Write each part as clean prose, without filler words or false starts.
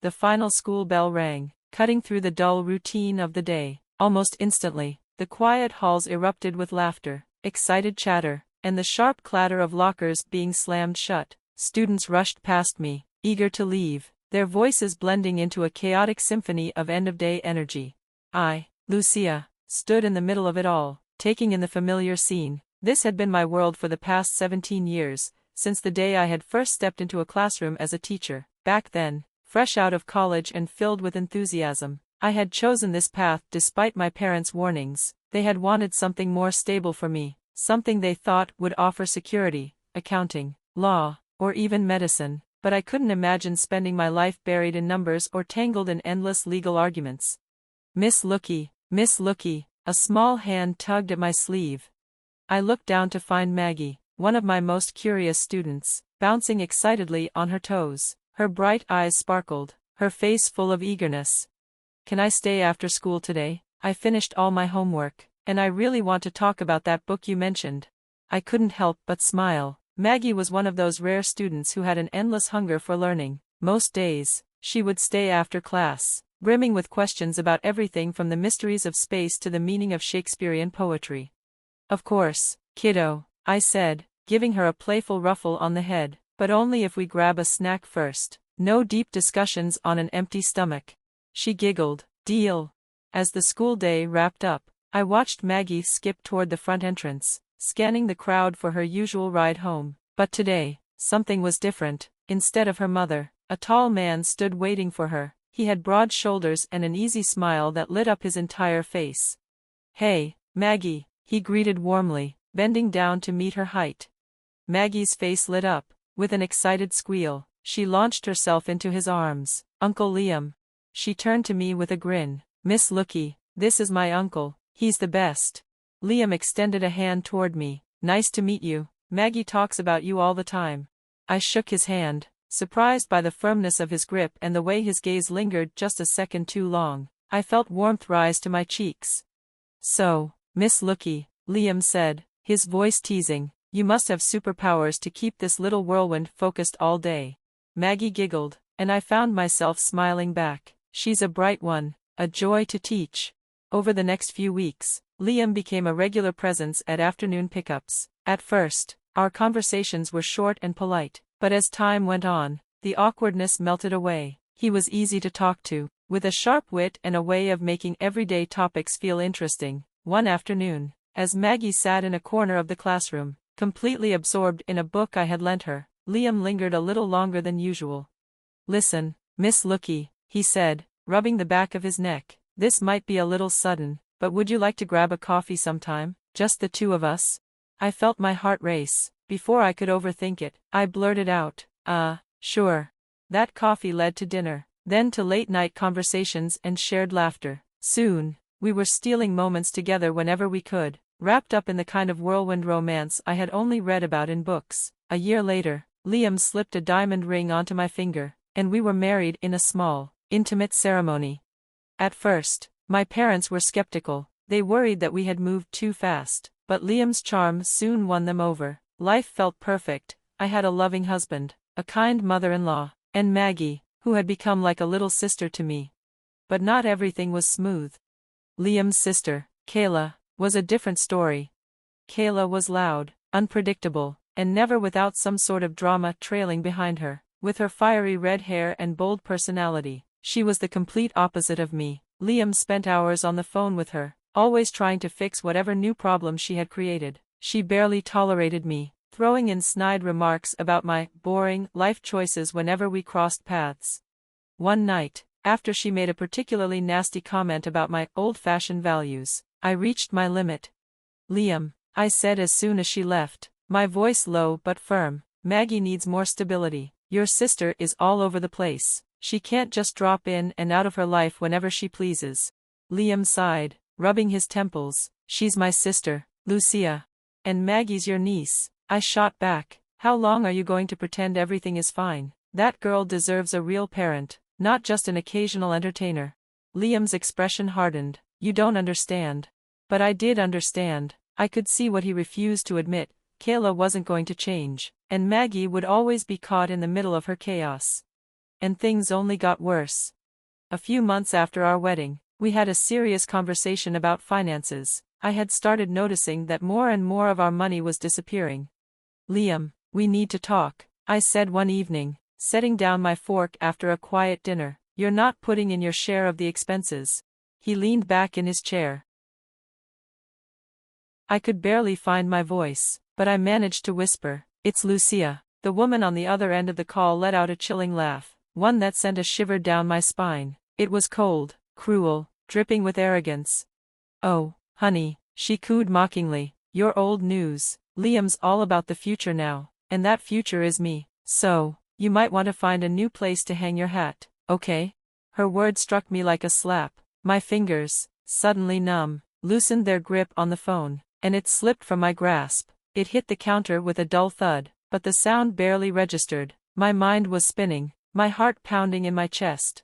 the final school bell rang, cutting through the dull routine of the day. Almost instantly, the quiet halls erupted with laughter, excited chatter, and the sharp clatter of lockers being slammed shut. Students rushed past me, eager to leave, their voices blending into a chaotic symphony of end-of-day energy. I, Lucia, stood in the middle of it all, taking in the familiar scene. This had been my world for the past 17 years, since the day I had first stepped into a classroom as a teacher. Back then, fresh out of college and filled with enthusiasm, I had chosen this path despite my parents' warnings. They had wanted something more stable for me, something they thought would offer security, accounting, law, or even medicine, but I couldn't imagine spending my life buried in numbers or tangled in endless legal arguments. Miss Lookie, a small hand tugged at my sleeve. I looked down to find Maggie, one of my most curious students, bouncing excitedly on her toes. Her bright eyes sparkled, her face full of eagerness. "Can I stay after school today? I finished all my homework, and I really want to talk about that book you mentioned." I couldn't help but smile. Maggie was one of those rare students who had an endless hunger for learning. Most days, she would stay after class, brimming with questions about everything from the mysteries of space to the meaning of Shakespearean poetry. "Of course, kiddo," I said, giving her a playful ruffle on the head, "but only if we grab a snack first. No deep discussions on an empty stomach." She giggled. "Deal." As the school day wrapped up, I watched Maggie skip toward the front entrance, scanning the crowd for her usual ride home. But today, something was different. Instead of her mother, a tall man stood waiting for her. He had broad shoulders and an easy smile that lit up his entire face. "Hey, Maggie," he greeted warmly, bending down to meet her height. Maggie's face lit up. With an excited squeal, she launched herself into his arms. "Uncle Liam." She turned to me with a grin. "Miss Lookie, this is my uncle, he's the best." Liam extended a hand toward me. "Nice to meet you. Maggie talks about you all the time." I shook his hand, surprised by the firmness of his grip and the way his gaze lingered just a second too long. I felt warmth rise to my cheeks. "So, Miss Lookie," Liam said, his voice teasing, "you must have superpowers to keep this little whirlwind focused all day." Maggie giggled, and I found myself smiling back. "She's a bright one, a joy to teach." Over the next few weeks, Liam became a regular presence at afternoon pickups. At first, our conversations were short and polite, but as time went on, the awkwardness melted away. He was easy to talk to, with a sharp wit and a way of making everyday topics feel interesting. One afternoon, as Maggie sat in a corner of the classroom, completely absorbed in a book I had lent her, Liam lingered a little longer than usual. "Listen, Miss Lookie," he said, rubbing the back of his neck, "this might be a little sudden, but would you like to grab a coffee sometime, just the two of us?" I felt my heart race. Before I could overthink it, I blurted out, Sure." That coffee led to dinner, then to late-night conversations and shared laughter. Soon, we were stealing moments together whenever we could, wrapped up in the kind of whirlwind romance I had only read about in books. A year later, Liam slipped a diamond ring onto my finger, and we were married in a small, intimate ceremony. At first, my parents were skeptical. They worried that we had moved too fast, but Liam's charm soon won them over. Life felt perfect. I had a loving husband, a kind mother-in-law, and Maggie, who had become like a little sister to me. But not everything was smooth. Liam's sister, Kayla, was a different story. Kayla was loud, unpredictable, and never without some sort of drama trailing behind her. With her fiery red hair and bold personality, she was the complete opposite of me. Liam spent hours on the phone with her, always trying to fix whatever new problem she had created. She barely tolerated me, throwing in snide remarks about my boring life choices whenever we crossed paths. One night, after she made a particularly nasty comment about my old-fashioned values, I reached my limit. "Liam," I said as soon as she left, my voice low but firm, "Maggie needs more stability. Your sister is all over the place. She can't just drop in and out of her life whenever she pleases." Liam sighed, rubbing his temples. "She's my sister, Lucia. And Maggie's your niece." I shot back, "How long are you going to pretend everything is fine? That girl deserves a real parent, not just an occasional entertainer." Liam's expression hardened. "You don't understand." But I did understand. I could see what he refused to admit. Kayla wasn't going to change, and Maggie would always be caught in the middle of her chaos. and things only got worse. A few months after our wedding, we had a serious conversation about finances. I had started noticing that more and more of our money was disappearing. "Liam, we need to talk," I said one evening, setting down my fork after a quiet dinner. "You're not putting in your share of the expenses." He leaned back in his chair. I could barely find my voice, but I managed to whisper, "It's Lucia." The woman on the other end of the call let out a chilling laugh, one that sent a shiver down my spine. It was cold, cruel, dripping with arrogance. "Oh, honey," she cooed mockingly, "you're old news. Liam's all about the future now, and that future is me. So, you might want to find a new place to hang your hat, okay?" Her words struck me like a slap. My fingers, suddenly numb, loosened their grip on the phone, and it slipped from my grasp. It hit the counter with a dull thud, but the sound barely registered. My mind was spinning, my heart pounding in my chest.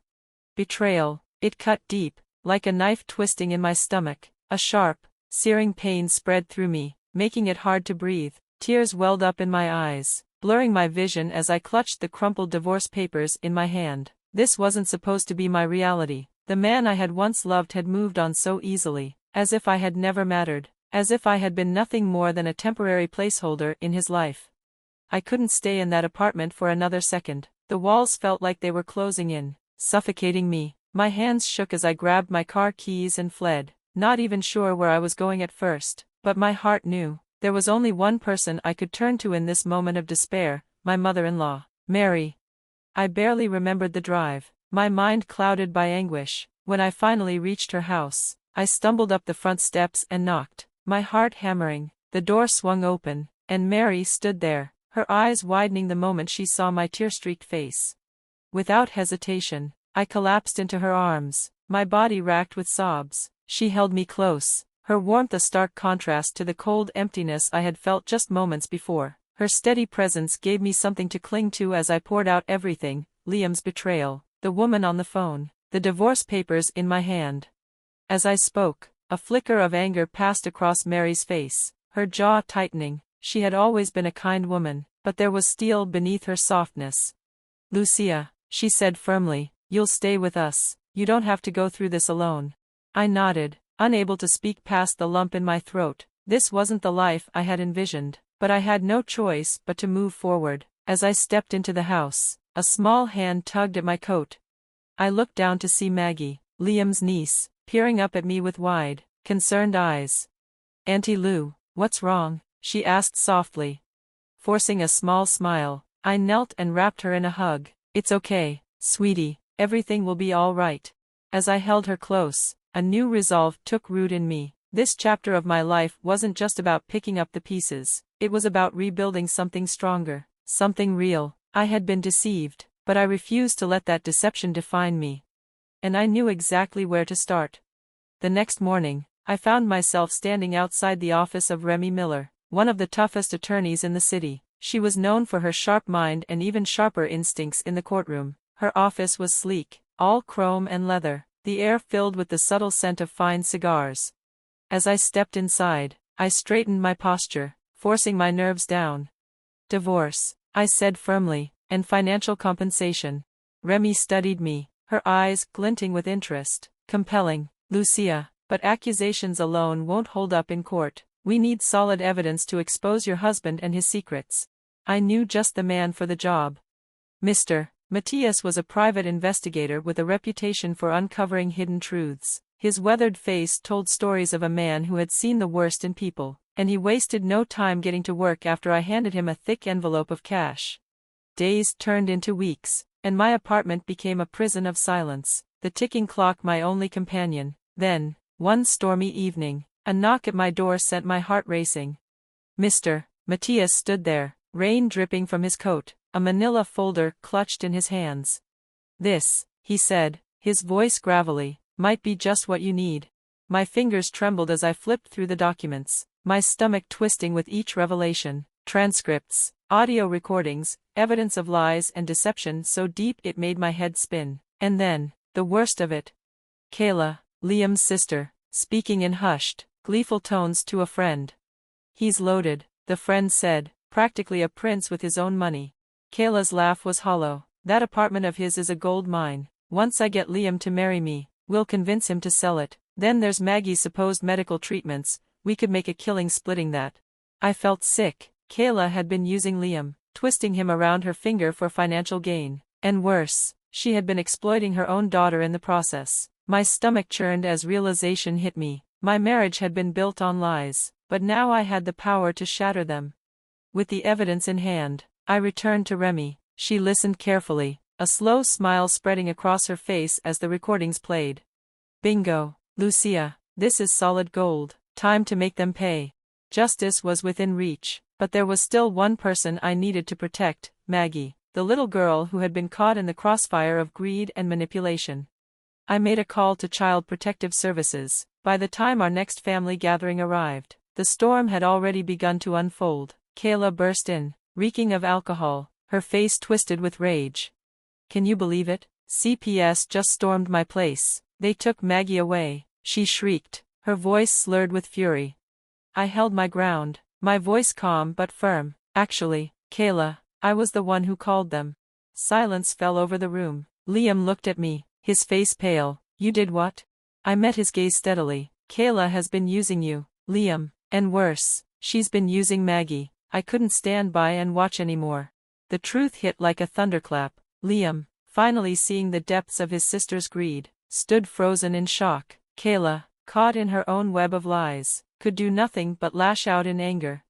Betrayal, it cut deep, like a knife twisting in my stomach. A sharp, searing pain spread through me, making it hard to breathe. Tears welled up in my eyes, blurring my vision as I clutched the crumpled divorce papers in my hand. This wasn't supposed to be my reality. The man I had once loved had moved on so easily, as if I had never mattered, as if I had been nothing more than a temporary placeholder in his life. I couldn't stay in that apartment for another second. The walls felt like they were closing in, suffocating me. My hands shook as I grabbed my car keys and fled, not even sure where I was going at first, but my heart knew. There was only one person I could turn to in this moment of despair, my mother-in-law, Mary. I barely remembered the drive, my mind clouded by anguish. When I finally reached her house, I stumbled up the front steps and knocked, my heart hammering. The door swung open, and Mary stood there, her eyes widening the moment she saw my tear-streaked face. Without hesitation, I collapsed into her arms, my body racked with sobs. She held me close, her warmth a stark contrast to the cold emptiness I had felt just moments before. Her steady presence gave me something to cling to as I poured out everything: Liam's betrayal, the woman on the phone, the divorce papers in my hand. As I spoke, a flicker of anger passed across Mary's face, her jaw tightening. She had always been a kind woman, but there was steel beneath her softness. "Lucia," she said firmly, "you'll stay with us. You don't have to go through this alone." I nodded, unable to speak past the lump in my throat. This wasn't the life I had envisioned, but I had no choice but to move forward. As I stepped into the house, a small hand tugged at my coat. I looked down to see Maggie, Liam's niece, peering up at me with wide, concerned eyes. "Auntie Lou, what's wrong?" she asked softly. Forcing a small smile, I knelt and wrapped her in a hug. "It's okay, sweetie, everything will be all right." As I held her close, a new resolve took root in me. This chapter of my life wasn't just about picking up the pieces, it was about rebuilding something stronger, something real. I had been deceived, but I refused to let that deception define me. And I knew exactly where to start. The next morning, I found myself standing outside the office of Remy Miller, one of the toughest attorneys in the city. She was known for her sharp mind and even sharper instincts in the courtroom. Her office was sleek, all chrome and leather, the air filled with the subtle scent of fine cigars. As I stepped inside, I straightened my posture, forcing my nerves down. "Divorce," I said firmly, "and financial compensation." Remy studied me, her eyes glinting with interest. "Compelling, Lucia, but accusations alone won't hold up in court. We need solid evidence to expose your husband and his secrets." I knew just the man for the job. Mr. Matthias was a private investigator with a reputation for uncovering hidden truths. His weathered face told stories of a man who had seen the worst in people, and he wasted no time getting to work after I handed him a thick envelope of cash. Days turned into weeks, and my apartment became a prison of silence, the ticking clock my only companion. Then, one stormy evening, a knock at my door sent my heart racing. Mr. Matthias stood there, rain dripping from his coat, a manila folder clutched in his hands. "This," he said, his voice gravelly, "might be just what you need." My fingers trembled as I flipped through the documents, my stomach twisting with each revelation. Transcripts, audio recordings, evidence of lies and deception so deep it made my head spin. And then, the worst of it. Kayla, Liam's sister, speaking in hushed, gleeful tones to a friend. "He's loaded," the friend said, "practically a prince with his own money." Kayla's laugh was hollow. That apartment of his is a gold mine. Once I get Liam to marry me, we'll convince him to sell it. Then there's Maggie's supposed medical treatments, we could make a killing splitting that. I felt sick. Kayla had been using Liam, twisting him around her finger for financial gain. And worse, she had been exploiting her own daughter in the process. My stomach churned as realization hit me. My marriage had been built on lies, but now I had the power to shatter them. With the evidence in hand, I returned to Remy. She listened carefully, a slow smile spreading across her face as the recordings played. Bingo, Lucia, this is solid gold, time to make them pay. Justice was within reach, but there was still one person I needed to protect, Maggie, the little girl who had been caught in the crossfire of greed and manipulation. I made a call to Child Protective Services. By the time our next family gathering arrived, the storm had already begun to unfold. Kayla burst in, reeking of alcohol, her face twisted with rage. Can you believe it? CPS just stormed my place. They took Maggie away, she shrieked, her voice slurred with fury. I held my ground, my voice calm but firm. Actually, Kayla, I was the one who called them. Silence fell over the room. Liam looked at me, his face pale. You did what? I met his gaze steadily. Kayla has been using you, Liam, and worse, she's been using Maggie. I couldn't stand by and watch anymore. The truth hit like a thunderclap. Liam, finally seeing the depths of his sister's greed, stood frozen in shock. Kayla, caught in her own web of lies, could do nothing but lash out in anger.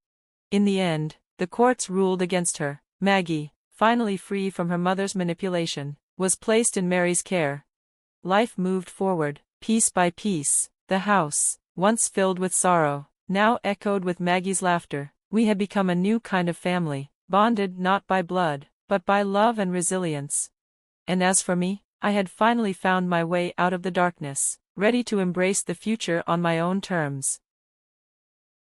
In the end, the courts ruled against her. Maggie, finally free from her mother's manipulation, was placed in Mary's care. Life moved forward, piece by piece. The house, once filled with sorrow, now echoed with Maggie's laughter. We had become a new kind of family, bonded not by blood, but by love and resilience. And as for me, I had finally found my way out of the darkness, ready to embrace the future on my own terms.